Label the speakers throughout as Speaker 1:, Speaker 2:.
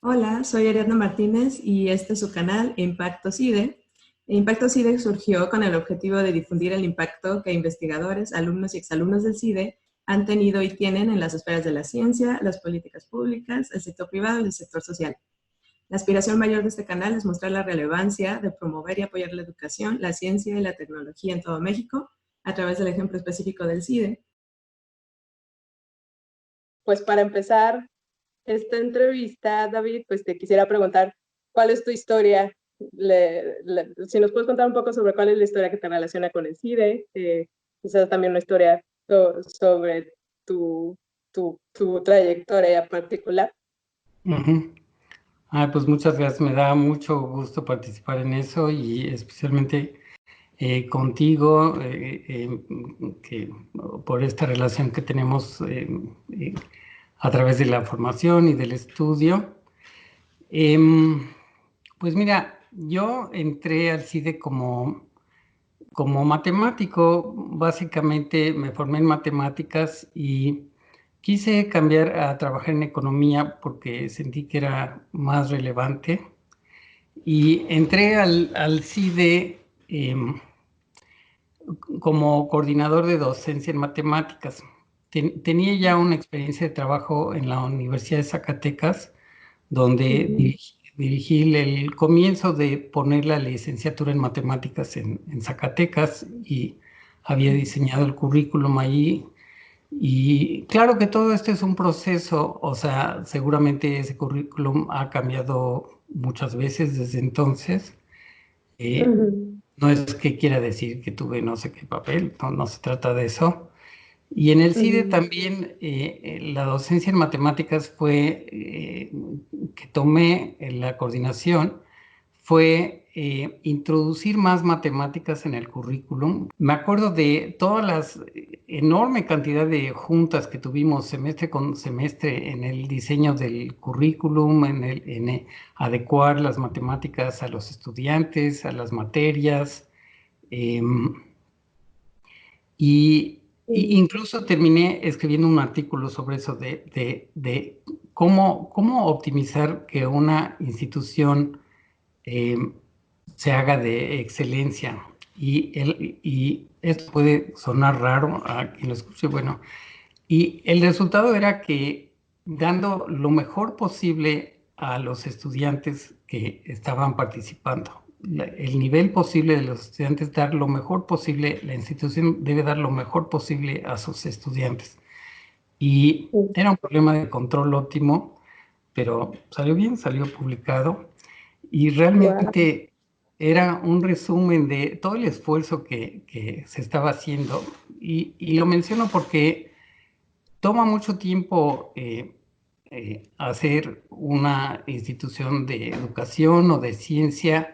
Speaker 1: Hola, soy Ariadna Martínez y este es su canal Impacto CIDE. Impacto CIDE surgió con el objetivo de difundir el impacto que investigadores, alumnos y exalumnos del CIDE han tenido y tienen en las esferas de la ciencia, las políticas públicas, el sector privado y el sector social. La aspiración mayor de este canal es mostrar la relevancia de promover y apoyar la educación, la ciencia y la tecnología en todo México a través del ejemplo específico del CIDE.
Speaker 2: Pues para empezar esta entrevista, David, pues te quisiera preguntar, ¿cuál es tu historia? Si nos puedes contar un poco sobre cuál es la historia que te relaciona con el CIDE, quizás también una historia sobre tu trayectoria particular.
Speaker 3: Pues muchas gracias, me da mucho gusto participar en eso y especialmente contigo, por esta relación que tenemos a través de la formación y del estudio. Pues mira, yo entré al CIDE como matemático. Básicamente me formé en matemáticas y quise cambiar a trabajar en economía porque sentí que era más relevante. Y entré al CIDE como coordinador de docencia en matemáticas. Tenía ya una experiencia de trabajo en la Universidad de Zacatecas, donde dirigí el comienzo de poner la licenciatura en matemáticas en Zacatecas y había diseñado el currículum allí. Y claro que todo esto es un proceso, o sea, seguramente ese currículum ha cambiado muchas veces desde entonces. No es que quiera decir que tuve no sé qué papel, no se trata de eso. Y en el CIDE también la docencia en matemáticas fue, que tomé en la coordinación, fue introducir más matemáticas en el currículum. Me acuerdo de todas las enorme cantidad de juntas que tuvimos semestre con semestre en el diseño del currículum, en adecuar las matemáticas a los estudiantes, a las materias. Y incluso terminé escribiendo un artículo sobre eso de cómo optimizar que una institución se haga de excelencia. Y esto puede sonar raro a quien lo escuche, bueno, y el resultado era que dando lo mejor posible a los estudiantes que estaban participando, el nivel posible de los estudiantes, dar lo mejor posible, la institución debe dar lo mejor posible a sus estudiantes. Y era un problema de control óptimo, pero salió bien, salió publicado y realmente era un resumen de todo el esfuerzo que se estaba haciendo. Y lo menciono porque toma mucho tiempo hacer una institución de educación o de ciencia,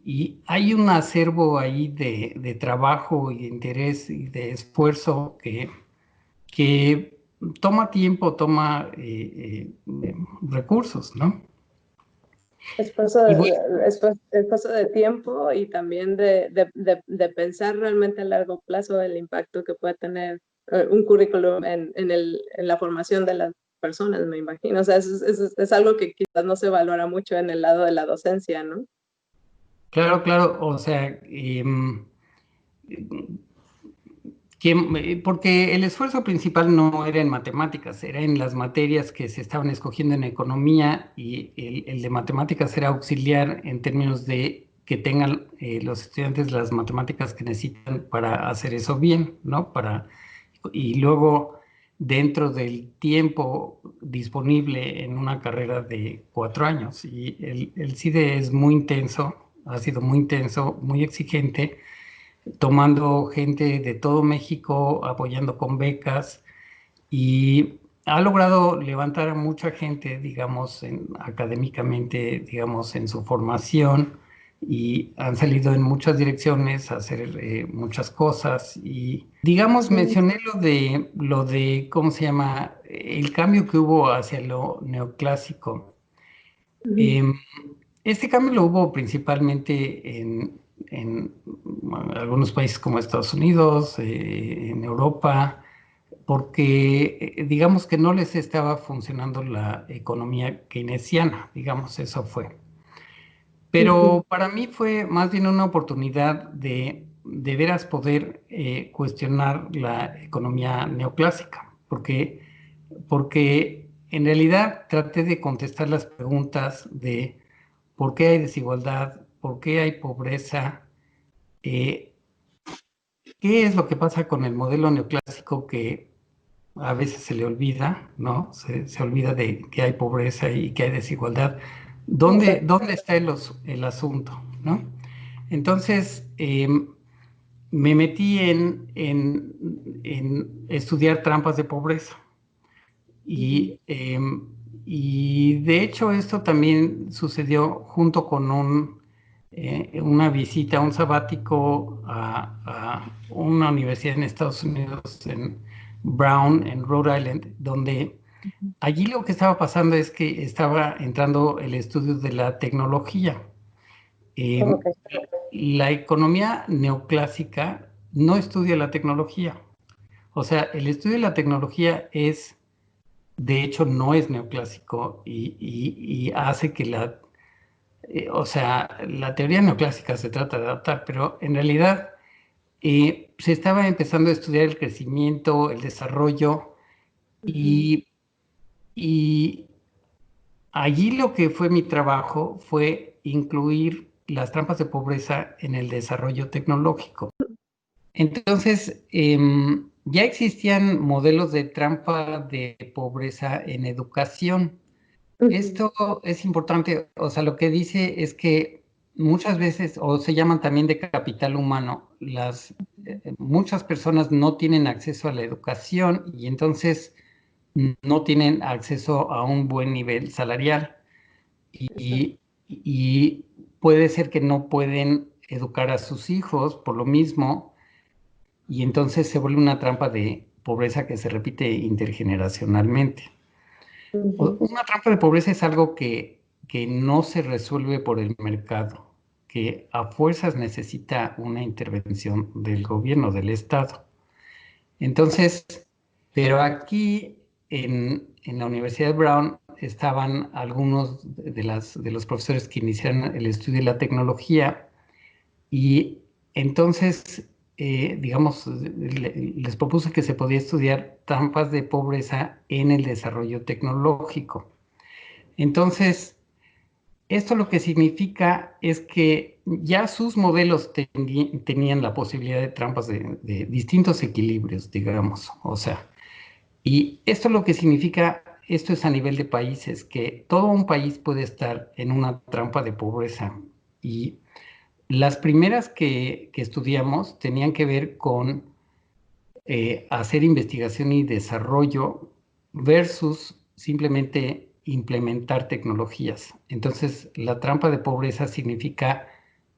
Speaker 3: y hay un acervo ahí de trabajo y de interés y de esfuerzo que toma tiempo, toma recursos, ¿no?
Speaker 2: Esfuerzo de tiempo y también de pensar realmente a largo plazo el impacto que puede tener un currículum en la formación de las personas, me imagino. O sea, es algo que quizás no se valora mucho en el lado de la docencia, ¿no?
Speaker 3: Claro, claro, o sea, porque el esfuerzo principal no era en matemáticas, era en las materias que se estaban escogiendo en economía, y el de matemáticas era auxiliar en términos de que tengan los estudiantes las matemáticas que necesitan para hacer eso bien, ¿no? Y luego, dentro del tiempo disponible en una carrera de 4 años. Y el CIDE es muy intenso, ha sido muy intenso, muy exigente, tomando gente de todo México, apoyando con becas, y ha logrado levantar a mucha gente, digamos, académicamente, digamos, en su formación, y han salido en muchas direcciones a hacer muchas cosas. Y, digamos, mencioné lo de, ¿cómo se llama?, el cambio que hubo hacia lo neoclásico. Este cambio lo hubo principalmente en algunos países como Estados Unidos, en Europa, porque digamos que no les estaba funcionando la economía keynesiana, digamos, eso fue. Pero para mí fue más bien una oportunidad de veras poder cuestionar la economía neoclásica, porque en realidad traté de contestar las preguntas de por qué hay desigualdad, por qué hay pobreza, qué es lo que pasa con el modelo neoclásico que a veces se le olvida, ¿no? Se olvida de que hay pobreza y que hay desigualdad. ¿Dónde está el asunto, ¿no? Entonces, me metí en estudiar trampas de pobreza. Y de hecho esto también sucedió junto con una visita, un sabático a una universidad en Estados Unidos, en Brown, en Rhode Island, donde allí lo que estaba pasando es que estaba entrando el estudio de la tecnología. La economía neoclásica no estudia la tecnología. O sea, el estudio de la tecnología de hecho, no es neoclásico y hace que o sea, la teoría neoclásica se trata de adaptar, pero en realidad se estaba empezando a estudiar el crecimiento, el desarrollo, y allí lo que fue mi trabajo fue incluir las trampas de pobreza en el desarrollo tecnológico. Entonces, ya existían modelos de trampa de pobreza en educación. Esto es importante, o sea, lo que dice es que muchas veces, o se llaman también de capital humano, muchas personas no tienen acceso a la educación y entonces no tienen acceso a un buen nivel salarial y puede ser que no pueden educar a sus hijos por lo mismo y entonces se vuelve una trampa de pobreza que se repite intergeneracionalmente. Una trampa de pobreza es algo que no se resuelve por el mercado, que a fuerzas necesita una intervención del gobierno, del Estado. Entonces, pero aquí en la Universidad de Brown estaban algunos de los profesores que iniciaron el estudio de la tecnología y entonces, digamos, les propuse que se podía estudiar trampas de pobreza en el desarrollo tecnológico. Entonces, esto lo que significa es que ya sus modelos tenían la posibilidad de trampas de distintos equilibrios, digamos. O sea, y esto lo que significa, esto es a nivel de países, que todo un país puede estar en una trampa de pobreza. Y las primeras que estudiamos tenían que ver con hacer investigación y desarrollo versus simplemente implementar tecnologías. Entonces, la trampa de pobreza significa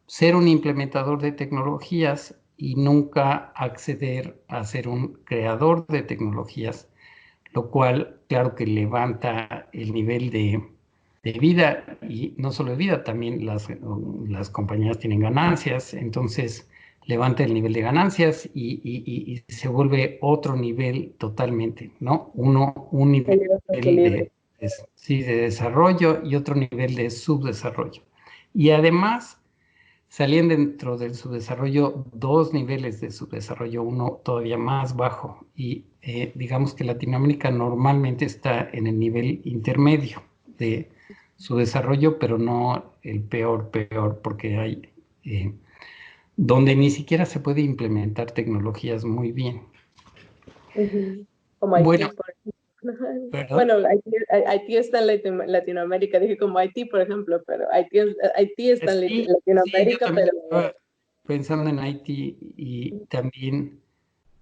Speaker 3: ser un implementador de tecnologías y nunca acceder a ser un creador de tecnologías, lo cual, claro que levanta el nivel de vida y no solo de vida, también las compañías tienen ganancias, entonces levanta el nivel de ganancias y se vuelve otro nivel totalmente, ¿no? Un nivel de desarrollo y otro nivel de subdesarrollo. Y además salían dentro del subdesarrollo dos niveles de subdesarrollo, uno todavía más bajo y digamos que Latinoamérica normalmente está en el nivel intermedio de su desarrollo, pero no el peor, porque hay donde ni siquiera se puede implementar tecnologías muy bien.
Speaker 2: Como Haití,
Speaker 3: bueno,
Speaker 2: por ejemplo.
Speaker 3: ¿perdón?
Speaker 2: Bueno, Haití está en Latinoamérica, dije como Haití, por ejemplo, pero Haití está en Latinoamérica,
Speaker 3: yo
Speaker 2: pero...
Speaker 3: estaba pensando en Haití y también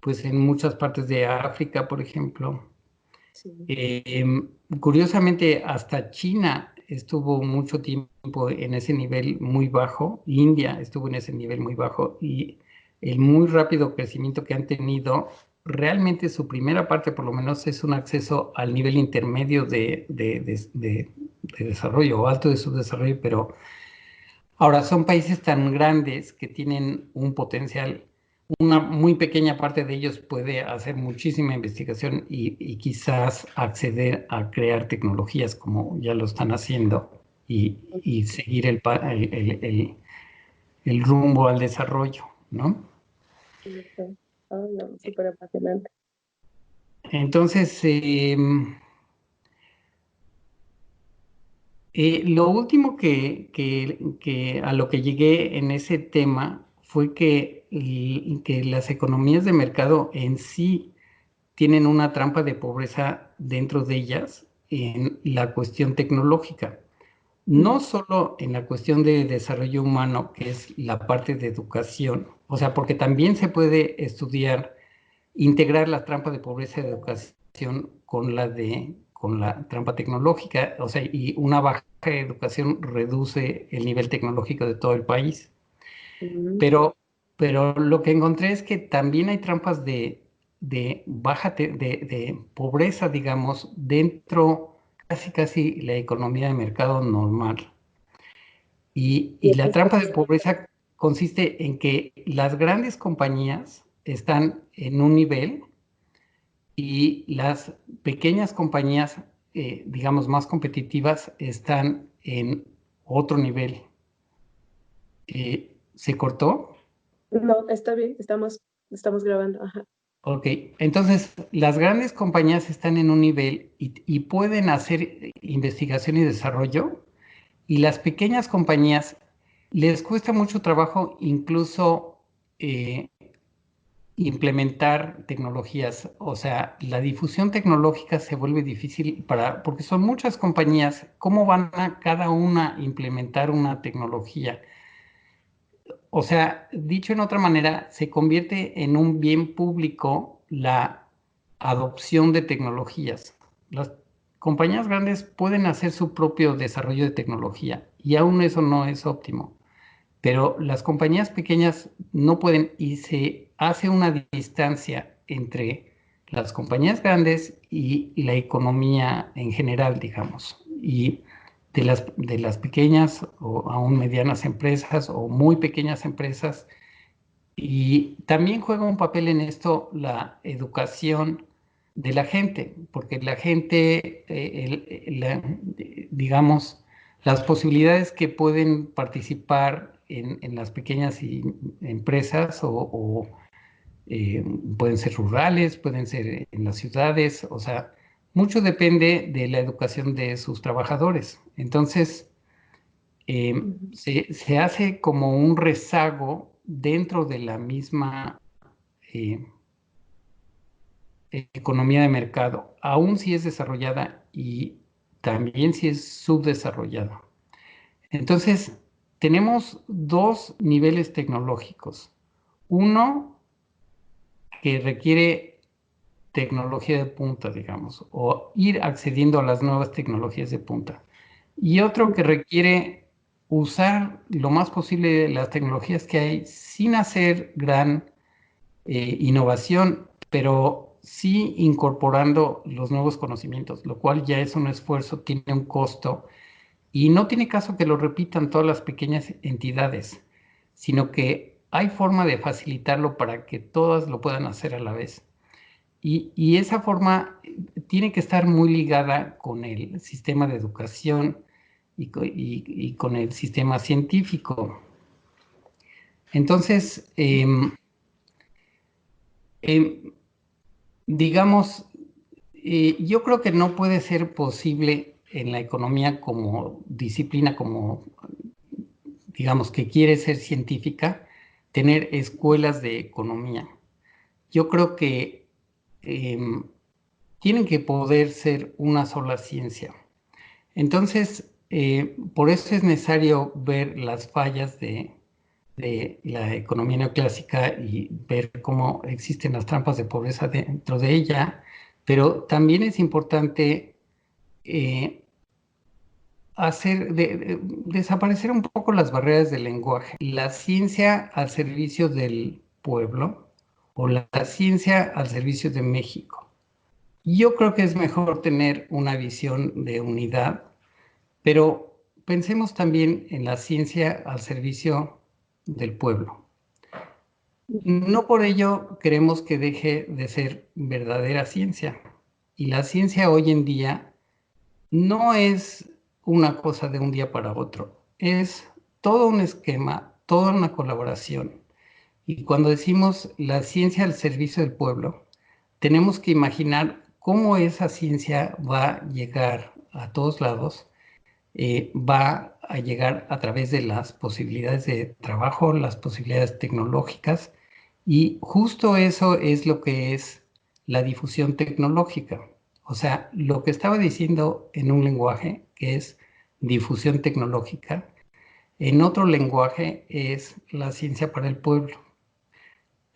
Speaker 3: pues en muchas partes de África, por ejemplo. Curiosamente, hasta China estuvo mucho tiempo en ese nivel muy bajo, India estuvo en ese nivel muy bajo y el muy rápido crecimiento que han tenido, realmente su primera parte por lo menos es un acceso al nivel intermedio de desarrollo o alto de subdesarrollo, pero ahora son países tan grandes que tienen un potencial una muy pequeña parte de ellos puede hacer muchísima investigación y quizás acceder a crear tecnologías como ya lo están haciendo y seguir el rumbo al desarrollo, ¿no?
Speaker 2: Oh, no, súper apasionante.
Speaker 3: Entonces, lo último que a lo que llegué en ese tema fue que las economías de mercado en sí tienen una trampa de pobreza dentro de ellas en la cuestión tecnológica. No solo en la cuestión de desarrollo humano, que es la parte de educación, o sea, porque también se puede estudiar, integrar la trampa de pobreza de educación con la trampa tecnológica, o sea, y una baja educación reduce el nivel tecnológico de todo el país. Pero, pero lo que encontré es que también hay trampas de pobreza, digamos, dentro casi la economía de mercado normal. Y la trampa de pobreza consiste en que las grandes compañías están en un nivel y las pequeñas compañías, digamos, más competitivas están en otro nivel. ¿Se cortó?
Speaker 2: No, está bien, estamos grabando. Ajá.
Speaker 3: Ok, entonces las grandes compañías están en un nivel y pueden hacer investigación y desarrollo, y las pequeñas compañías les cuesta mucho trabajo incluso implementar tecnologías. O sea, la difusión tecnológica se vuelve difícil porque son muchas compañías. ¿Cómo van a cada una implementar una tecnología? O sea, dicho en otra manera, se convierte en un bien público la adopción de tecnologías. Las compañías grandes pueden hacer su propio desarrollo de tecnología y aún eso no es óptimo. Pero las compañías pequeñas no pueden y se hace una distancia entre las compañías grandes y la economía en general, digamos. Y de las pequeñas o aún medianas empresas o muy pequeñas empresas. Y también juega un papel en esto la educación de la gente, porque la gente, digamos, las posibilidades que pueden participar en las pequeñas empresas pueden ser rurales, pueden ser en las ciudades, o sea, mucho depende de la educación de sus trabajadores. Entonces, se hace como un rezago dentro de la misma eh, economía de mercado, aun si es desarrollada y también si es subdesarrollada. Entonces, tenemos dos niveles tecnológicos. Uno que requiere tecnología de punta, digamos, o ir accediendo a las nuevas tecnologías de punta. Y otro que requiere usar lo más posible las tecnologías que hay sin hacer gran innovación, pero sí incorporando los nuevos conocimientos, lo cual ya es un esfuerzo, tiene un costo y no tiene caso que lo repitan todas las pequeñas entidades, sino que hay forma de facilitarlo para que todas lo puedan hacer a la vez. Y esa forma tiene que estar muy ligada con el sistema de educación y con el sistema científico. Entonces, digamos, yo creo que no puede ser posible en la economía como disciplina, como, digamos, que quiere ser científica, tener escuelas de economía. Yo creo que tienen que poder ser una sola ciencia. Entonces, por eso es necesario ver las fallas de la economía neoclásica y ver cómo existen las trampas de pobreza dentro de ella, pero también es importante desaparecer un poco las barreras del lenguaje. La ciencia al servicio del pueblo o la ciencia al servicio de México. Yo creo que es mejor tener una visión de unidad, pero pensemos también en la ciencia al servicio del pueblo. No por ello queremos que deje de ser verdadera ciencia. Y la ciencia hoy en día no es una cosa de un día para otro, es todo un esquema, toda una colaboración. Y cuando decimos la ciencia al servicio del pueblo, tenemos que imaginar cómo esa ciencia va a llegar a todos lados, va a llegar a través de las posibilidades de trabajo, las posibilidades tecnológicas, y justo eso es lo que es la difusión tecnológica. O sea, lo que estaba diciendo en un lenguaje, que es difusión tecnológica, en otro lenguaje es la ciencia para el pueblo.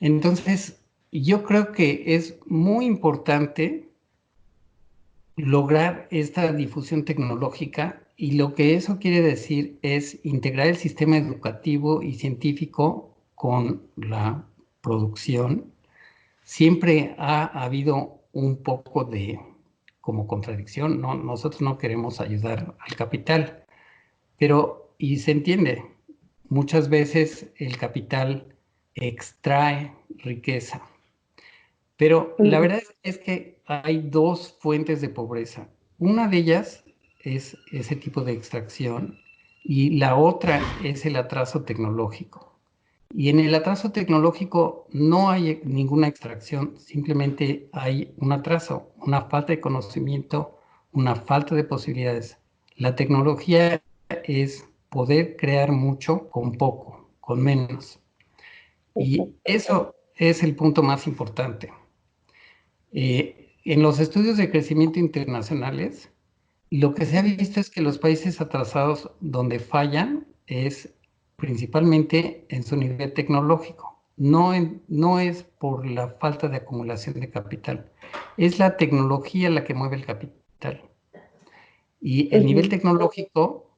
Speaker 3: Entonces, yo creo que es muy importante lograr esta difusión tecnológica, y lo que eso quiere decir es integrar el sistema educativo y científico con la producción. Siempre ha habido un poco de como contradicción, ¿no? Nosotros no queremos ayudar al capital, pero, y se entiende, muchas veces el capital extrae riqueza. Pero la verdad es que hay dos fuentes de pobreza. Una de ellas es ese tipo de extracción y la otra es el atraso tecnológico. Y en el atraso tecnológico no hay ninguna extracción, simplemente hay un atraso, una falta de conocimiento, una falta de posibilidades. La tecnología es poder crear mucho con poco, con menos. Y eso es el punto más importante. En los estudios de crecimiento internacionales, lo que se ha visto es que los países atrasados donde fallan es principalmente en su nivel tecnológico. No es por la falta de acumulación de capital, es la tecnología la que mueve el capital. Y el nivel tecnológico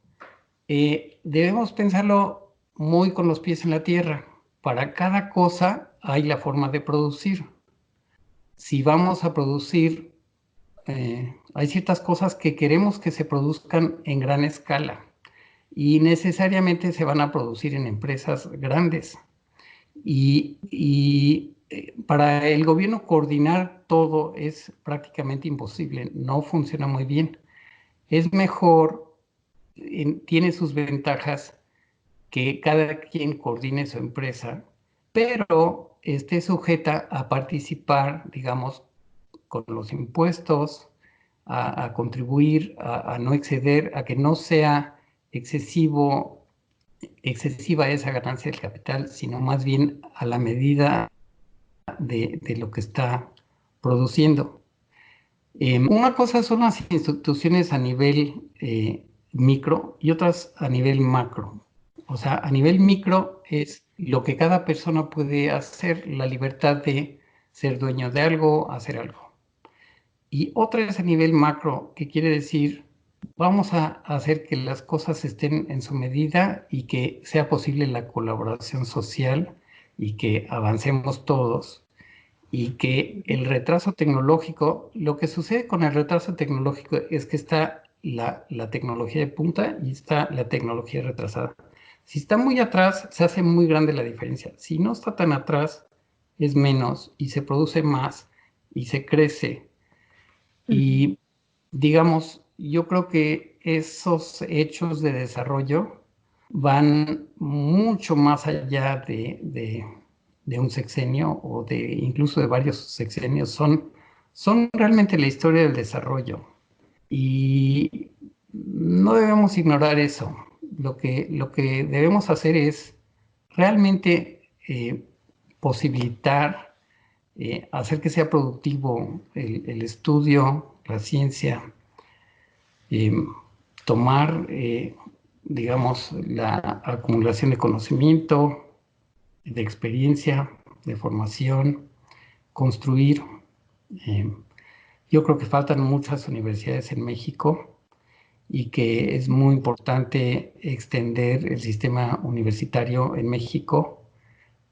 Speaker 3: debemos pensarlo muy con los pies en la tierra. Para cada cosa hay la forma de producir. Si vamos a producir, hay ciertas cosas que queremos que se produzcan en gran escala y necesariamente se van a producir en empresas grandes. Para el gobierno coordinar todo es prácticamente imposible, no funciona muy bien. Es mejor, tiene sus ventajas que cada quien coordine su empresa, pero esté sujeta a participar, digamos, con los impuestos, a contribuir, a no exceder, a que no sea excesiva esa ganancia del capital, sino más bien a la medida de lo que está produciendo. Una cosa son las instituciones a nivel micro y otras a nivel macro. O sea, a nivel micro es lo que cada persona puede hacer, la libertad de ser dueño de algo, hacer algo. Y otra es a nivel macro, que quiere decir, vamos a hacer que las cosas estén en su medida y que sea posible la colaboración social y que avancemos todos. Y que el retraso tecnológico, lo que sucede con el retraso tecnológico es que está la tecnología de punta y está la tecnología retrasada. Si está muy atrás, se hace muy grande la diferencia. Si no está tan atrás, es menos y se produce más y se crece. Y digamos, yo creo que esos hechos de desarrollo van mucho más allá de un sexenio o incluso de varios sexenios. Son realmente la historia del desarrollo. Y no debemos ignorar eso. Lo que debemos hacer es realmente posibilitar, hacer que sea productivo el estudio, la ciencia, tomar, digamos, la acumulación de conocimiento, de experiencia, de formación, construir. Yo creo que faltan muchas universidades en México y que es muy importante extender el sistema universitario en México,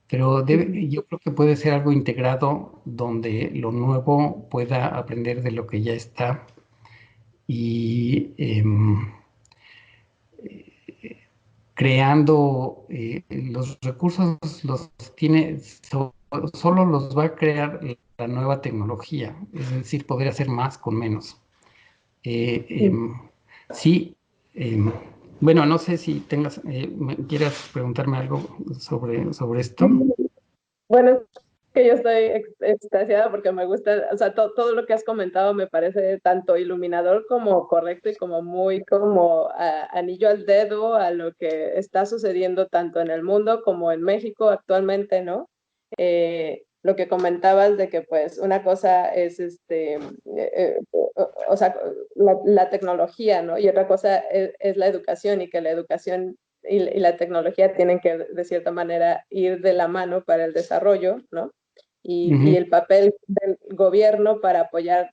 Speaker 3: pero yo creo que puede ser algo integrado donde lo nuevo pueda aprender de lo que ya está y creando los recursos, solo los va a crear la nueva tecnología, es decir, poder hacer más con menos. Sí, bueno, no sé si quieras preguntarme algo sobre esto.
Speaker 2: Bueno, que yo estoy extasiada porque me gusta, o sea, todo lo que has comentado me parece tanto iluminador como correcto y como muy como anillo al dedo a lo que está sucediendo tanto en el mundo como en México actualmente, ¿no? Lo que comentabas de que pues una cosa es o sea, la tecnología, ¿no? Y otra cosa es la educación, y que la educación y la tecnología tienen que, de cierta manera, ir de la mano para el desarrollo, ¿no? Y el papel del gobierno para apoyar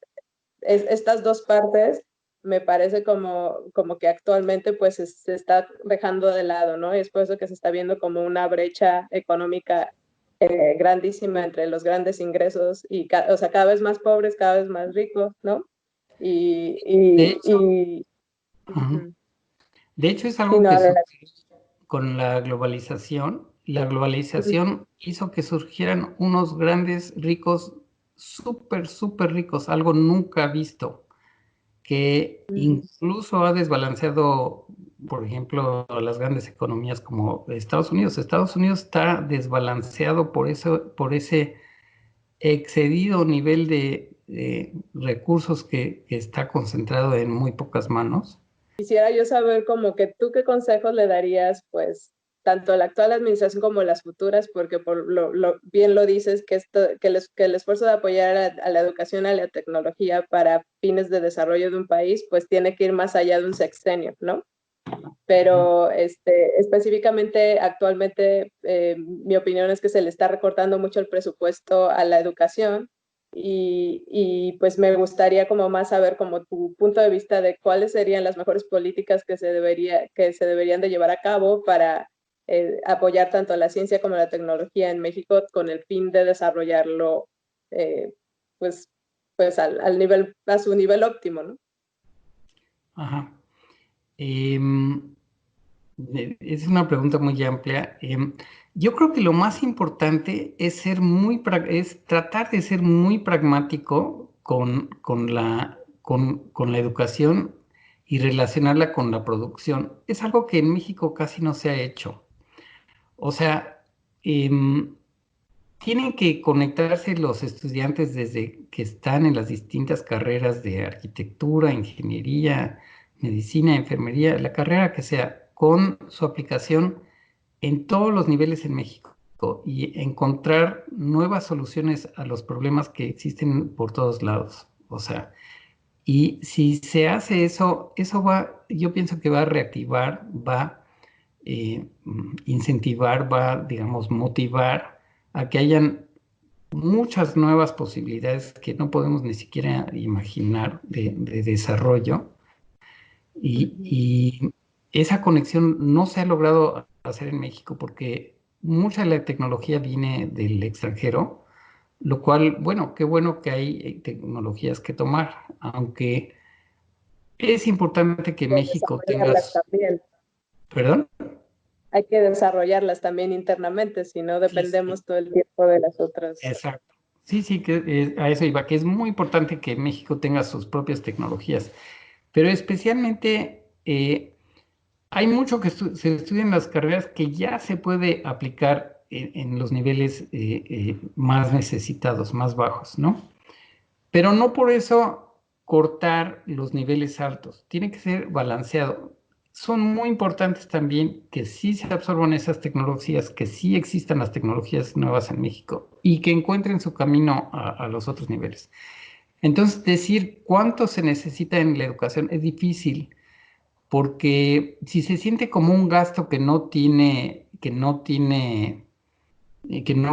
Speaker 2: estas dos partes me parece como que actualmente pues se está dejando de lado, ¿no? Y es por eso que se está viendo como una brecha económica grandísima entre los grandes ingresos y, o sea, cada vez más pobres, cada vez más ricos, ¿no?
Speaker 3: De hecho,
Speaker 2: Uh-huh.
Speaker 3: de hecho es algo
Speaker 2: Sí, no,
Speaker 3: que surgió con la globalización. La globalización hizo que surgieran unos grandes ricos, súper ricos, algo nunca visto, que incluso ha desbalanceado, por ejemplo, las grandes economías como Estados Unidos. Estados Unidos está desbalanceado por ese excedido nivel de recursos que está concentrado en muy pocas manos.
Speaker 2: Quisiera yo saber como que tú qué consejos le darías, pues, tanto a la actual administración como a las futuras, porque por bien lo dices, que el esfuerzo de apoyar a la educación, a la tecnología para fines de desarrollo de un país, pues tiene que ir más allá de un sexenio, ¿no? Pero específicamente actualmente mi opinión es que se le está recortando mucho el presupuesto a la educación, y pues me gustaría como más saber como tu punto de vista de cuáles serían las mejores políticas que se deberían de llevar a cabo para apoyar tanto la ciencia como la tecnología en México con el fin de desarrollarlo eh, pues, pues a su nivel óptimo, ¿no?
Speaker 3: Ajá. Es una pregunta muy amplia. Yo creo que lo más importante es tratar de ser muy pragmático con la educación y relacionarla con la producción. Es algo que en México casi no se ha hecho. O sea, tienen que conectarse los estudiantes desde que están en las distintas carreras de arquitectura, ingeniería, medicina, enfermería, la carrera que sea, con su aplicación en todos los niveles en México y encontrar nuevas soluciones a los problemas que existen por todos lados. O sea, y si se hace eso, yo pienso que va a reactivar, va a incentivar, va, digamos, motivar a que hayan muchas nuevas posibilidades que no podemos ni siquiera imaginar de desarrollo. Y esa conexión no se ha logrado hacer en México porque mucha de la tecnología viene del extranjero, lo cual, bueno, qué bueno que hay tecnologías que tomar, aunque es importante que México tenga...
Speaker 2: También.
Speaker 3: ¿Perdón?
Speaker 2: Hay que desarrollarlas también internamente, si no dependemos todo el tiempo de las otras.
Speaker 3: Exacto. Sí, que a eso iba, que es muy importante que México tenga sus propias tecnologías, pero especialmente hay mucho que se estudia en las carreras que ya se puede aplicar en los niveles más necesitados, más bajos, ¿no? Pero no por eso cortar los niveles altos, tiene que ser balanceado. Son muy importantes también que sí se absorban esas tecnologías, que sí existan las tecnologías nuevas en México y que encuentren su camino a los otros niveles. Entonces, decir cuánto se necesita en la educación es difícil porque si se siente como un gasto que no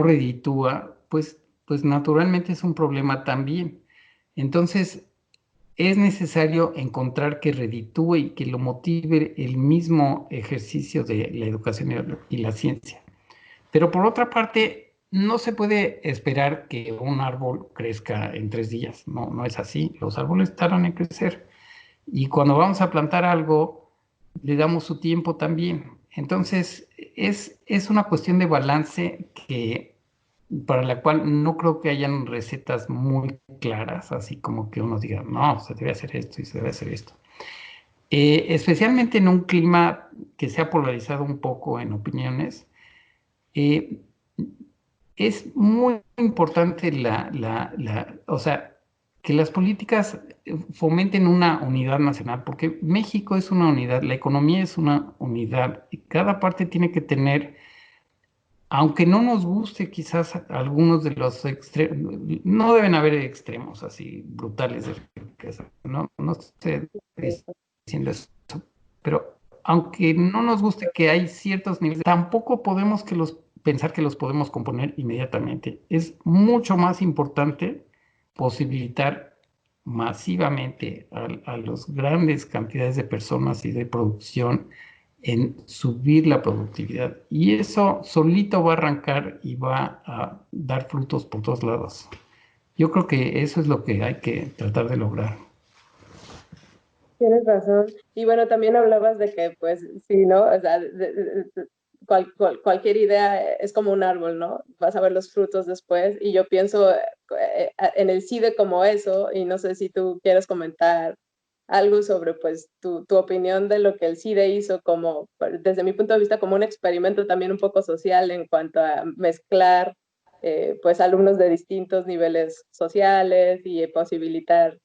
Speaker 3: reditúa, pues naturalmente es un problema también. Entonces, es necesario encontrar que reditúe y que lo motive el mismo ejercicio de la educación y la ciencia. Pero por otra parte, no se puede esperar que un árbol crezca en 3 días. No, no es así. Los árboles tardan en crecer. Y cuando vamos a plantar algo, le damos su tiempo también. Entonces, es una cuestión de balance para la cual no creo que hayan recetas muy claras, así como que uno diga, no, se debe hacer esto y se debe hacer esto. Especialmente en un clima que se ha polarizado un poco en opiniones, eh, es muy importante o sea, que las políticas fomenten una unidad nacional, porque México es una unidad, la economía es una unidad, y cada parte tiene que tener, aunque no nos guste quizás algunos de los extremos, no deben haber extremos así brutales de riqueza, no estoy diciendo eso, pero aunque no nos guste que hay ciertos niveles, tampoco podemos pensar que los podemos componer inmediatamente. Es mucho más importante posibilitar masivamente a las grandes cantidades de personas y de producción en subir la productividad. Y eso solito va a arrancar y va a dar frutos por todos lados. Yo creo que eso es lo que hay que tratar de lograr.
Speaker 2: Tienes razón. Y bueno, también hablabas de que, pues, sí, ¿no? O sea, cualquier idea es como un árbol, ¿no? Vas a ver los frutos después. Y yo pienso en el CIDE como eso, y no sé si tú quieres comentar algo sobre, pues, tu opinión de lo que el CIDE hizo como, desde mi punto de vista, como un experimento también un poco social en cuanto a mezclar, pues, alumnos de distintos niveles sociales y posibilitar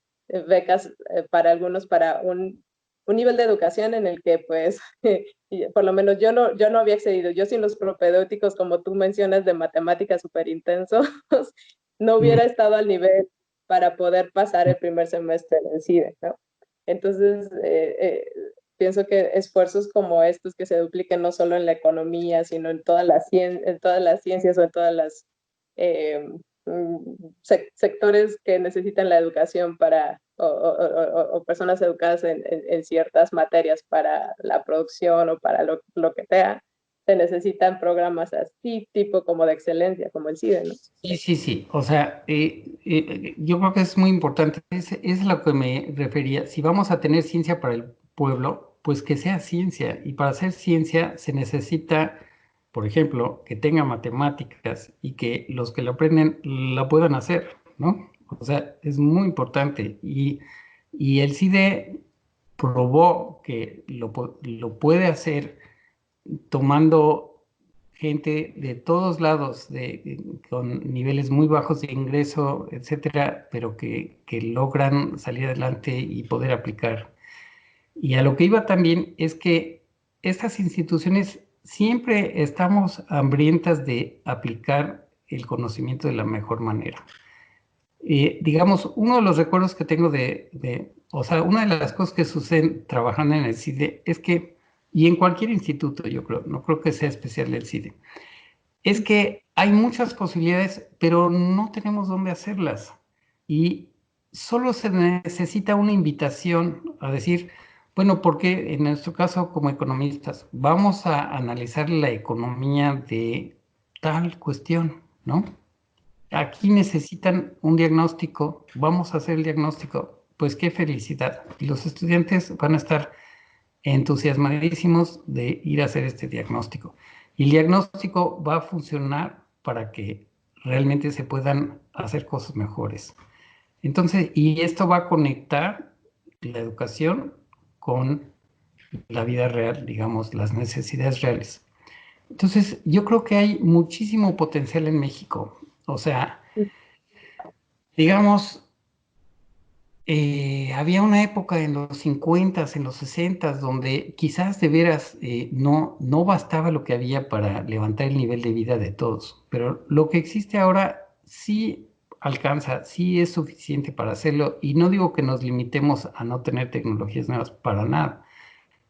Speaker 2: becas para algunos para un nivel de educación en el que pues por lo menos yo no había accedido, yo sin los propedéuticos como tú mencionas de matemáticas súper intensos, no hubiera estado al nivel para poder pasar el primer semestre en el CIDE, ¿no? Entonces, pienso que esfuerzos como estos que se dupliquen no solo en la economía, sino en todas las ciencias o en todas las eh, sectores que necesitan la educación o personas educadas en ciertas materias para la producción o para lo que sea, se necesitan programas así, tipo como de excelencia, como el CIDE, ¿no?
Speaker 3: Sí. O sea, yo creo que es muy importante. Es a lo que me refería. Si vamos a tener ciencia para el pueblo, pues que sea ciencia. Y para hacer ciencia se necesita, por ejemplo, que tenga matemáticas y que los que lo aprenden la puedan hacer, ¿no? O sea, es muy importante. Y el CIDE probó que lo puede hacer tomando gente de todos lados, con niveles muy bajos de ingreso, etcétera, pero que logran salir adelante y poder aplicar. Y a lo que iba también es que estas instituciones siempre estamos hambrientas de aplicar el conocimiento de la mejor manera. Digamos, uno de los recuerdos que tengo o sea, una de las cosas que suceden trabajando en el CIDE es que, y en cualquier instituto, yo creo, no creo que sea especial el CIDE, es que hay muchas posibilidades, pero no tenemos dónde hacerlas. Y solo se necesita una invitación a decir, bueno, porque en nuestro caso como economistas, vamos a analizar la economía de tal cuestión, ¿no? Aquí necesitan un diagnóstico, vamos a hacer el diagnóstico. Pues qué felicidad. Los estudiantes van a estar entusiasmadísimos de ir a hacer este diagnóstico. Y el diagnóstico va a funcionar para que realmente se puedan hacer cosas mejores. Entonces, y esto va a conectar la educación con la vida real, digamos, las necesidades reales. Entonces, yo creo que hay muchísimo potencial en México. O sea, digamos, había una época en los 50s, en los 60s, donde quizás de veras no bastaba lo que había para levantar el nivel de vida de todos, pero lo que existe ahora sí alcanza, sí es suficiente para hacerlo, y no digo que nos limitemos a no tener tecnologías nuevas para nada,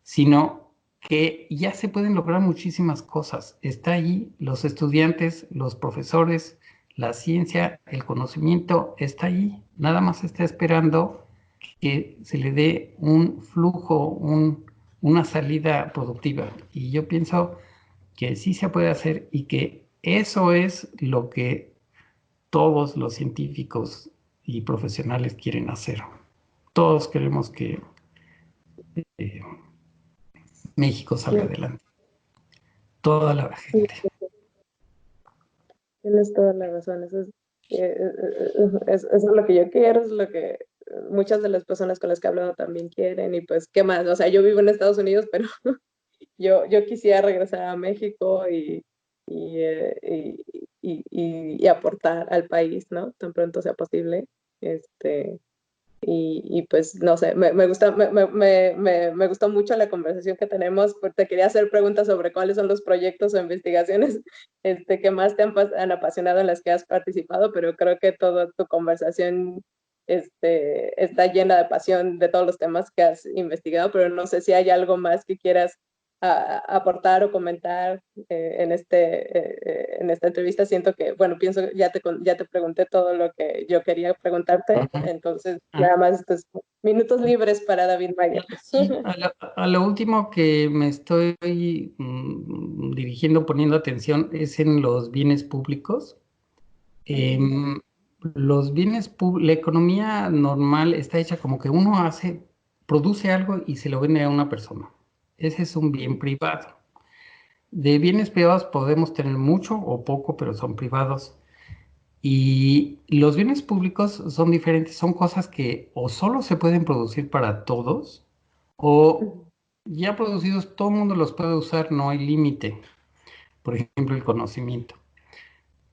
Speaker 3: sino que ya se pueden lograr muchísimas cosas. Está ahí, los estudiantes, los profesores, la ciencia, el conocimiento está ahí. Nada más está esperando que se le dé un flujo, una salida productiva. Y yo pienso que sí se puede hacer y que eso es lo que todos los científicos y profesionales quieren hacer. Todos queremos que eh, México salga adelante. toda la gente.
Speaker 2: Tienes toda la razón. Eso es lo que yo quiero, es lo que muchas de las personas con las que he hablado también quieren. Y pues, ¿qué más? O sea, yo vivo en Estados Unidos, pero yo quisiera regresar a México y, y aportar al país, ¿no? Tan pronto sea posible. Y pues no sé, me gustó mucho la conversación que tenemos, porque te quería hacer preguntas sobre cuáles son los proyectos o investigaciones que más te han apasionado en las que has participado, pero creo que toda tu conversación está llena de pasión de todos los temas que has investigado, pero no sé si hay algo más que quieras aportar o comentar en esta entrevista. Siento que, bueno, pienso que ya te pregunté todo lo que yo quería preguntarte, entonces nada más estos minutos libres para David Mayer.
Speaker 3: Sí, a lo último que me estoy dirigiendo, poniendo atención, es en los bienes públicos. Los bienes la economía normal está hecha como que uno produce algo y se lo vende a una persona. Ese es un bien privado. De bienes privados podemos tener mucho o poco, pero son privados. Y los bienes públicos son diferentes, son cosas que o solo se pueden producir para todos, o ya producidos todo el mundo los puede usar, no hay límite. Por ejemplo, el conocimiento.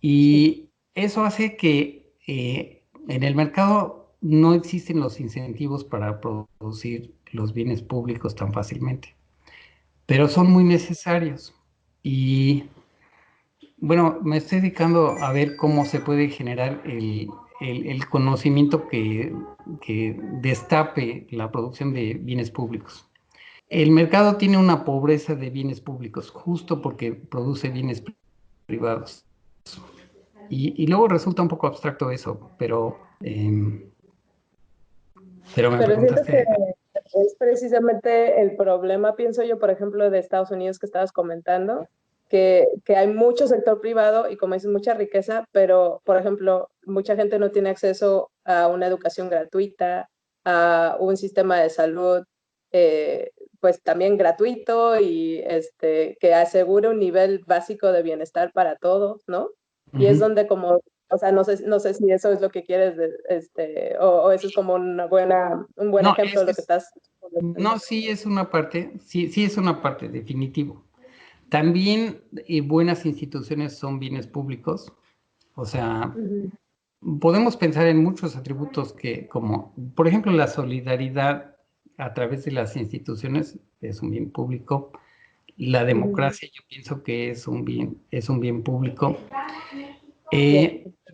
Speaker 3: Y eso hace que en el mercado no existen los incentivos para producir los bienes públicos tan fácilmente, pero son muy necesarios. Y bueno, me estoy dedicando a ver cómo se puede generar el conocimiento que destape la producción de bienes públicos. El mercado tiene una pobreza de bienes públicos justo porque produce bienes privados. Y luego resulta un poco abstracto eso, pero me
Speaker 2: Siento que
Speaker 3: preguntaste.
Speaker 2: es precisamente el problema, pienso yo, por ejemplo, de Estados Unidos que estabas comentando, que hay mucho sector privado y, como dices, mucha riqueza, pero, por ejemplo, mucha gente no tiene acceso a una educación gratuita, a un sistema de salud, pues también gratuito y que asegure un nivel básico de bienestar para todos, ¿no? Y es donde como, o sea, no sé si eso es lo que quieres, o eso es como un buen
Speaker 3: No,
Speaker 2: ejemplo de lo que estás comentando.
Speaker 3: no, sí es una parte, sí es una parte, definitivo. También buenas instituciones son bienes públicos, o sea, podemos pensar en muchos atributos como, por ejemplo, la solidaridad a través de las instituciones es un bien público. La democracia, yo pienso que es un bien público.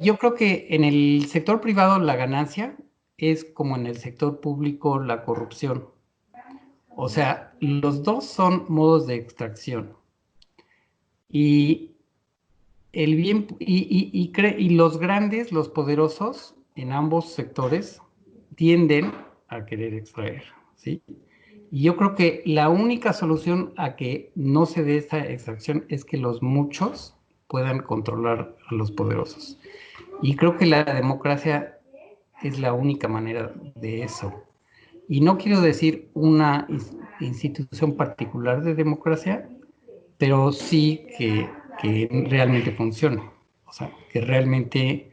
Speaker 3: Yo creo que en el sector privado la ganancia es como en el sector público la corrupción. O sea, los dos son modos de extracción. Y el bien y los grandes, los poderosos en ambos sectores tienden a querer extraer, ¿sí? Y yo creo que la única solución a que no se dé esta extracción es que los muchos puedan controlar a los poderosos. Y creo que la democracia es la única manera de eso. Y no quiero decir una institución particular de democracia, pero sí que realmente funcione. O sea, que realmente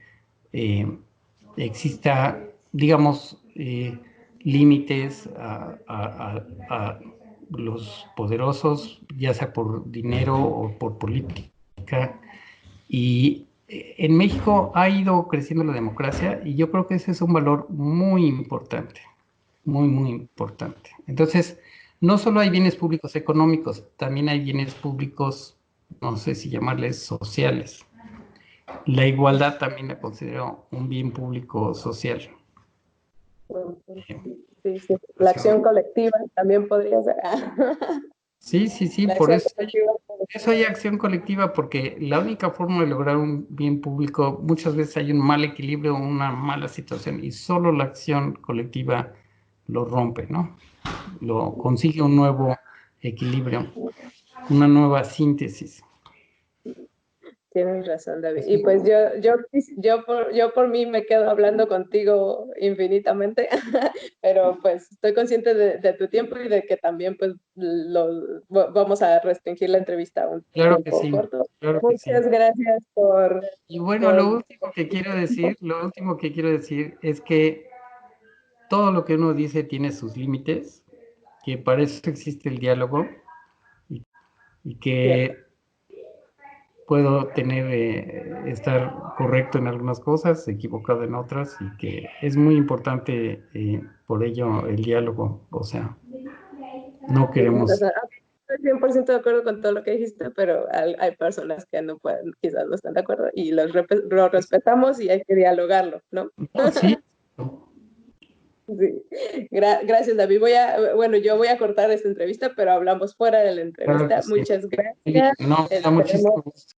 Speaker 3: exista, digamos, límites a los poderosos, ya sea por dinero o por política. Y en México ha ido creciendo la democracia y yo creo que ese es un valor muy importante, muy importante. Entonces, no solo hay bienes públicos económicos, también hay bienes públicos, no sé si llamarles sociales. La igualdad también la considero un bien público social.
Speaker 2: Sí. La acción colectiva también podría ser.
Speaker 3: Sí, por eso hay acción colectiva, porque la única forma de lograr un bien público, muchas veces hay un mal equilibrio, una mala situación, y solo la acción colectiva lo rompe, ¿no? Lo consigue un nuevo equilibrio, una nueva síntesis.
Speaker 2: Tienes razón, David. Y pues yo por mí me quedo hablando contigo infinitamente, pero pues estoy consciente de tu tiempo y de que también pues vamos a restringir la entrevista a un tiempo corto.
Speaker 3: Claro que sí.
Speaker 2: Muchas gracias por...
Speaker 3: Y bueno, lo último que quiero decir es que todo lo que uno dice tiene sus límites, que para eso existe el diálogo y que puedo estar correcto en algunas cosas, equivocado en otras, y que es muy importante por ello el diálogo. O sea, no queremos...
Speaker 2: Estoy 100% de acuerdo con todo lo que dijiste, pero hay personas que no pueden, quizás no están de acuerdo y lo respetamos y hay que dialogarlo, ¿no?
Speaker 3: No, sí.
Speaker 2: Sí. Gracias, David. Yo voy a cortar esta entrevista, pero hablamos fuera de la entrevista.
Speaker 3: Claro que sí.
Speaker 2: Muchas gracias.
Speaker 3: No, da muchísimo gusto.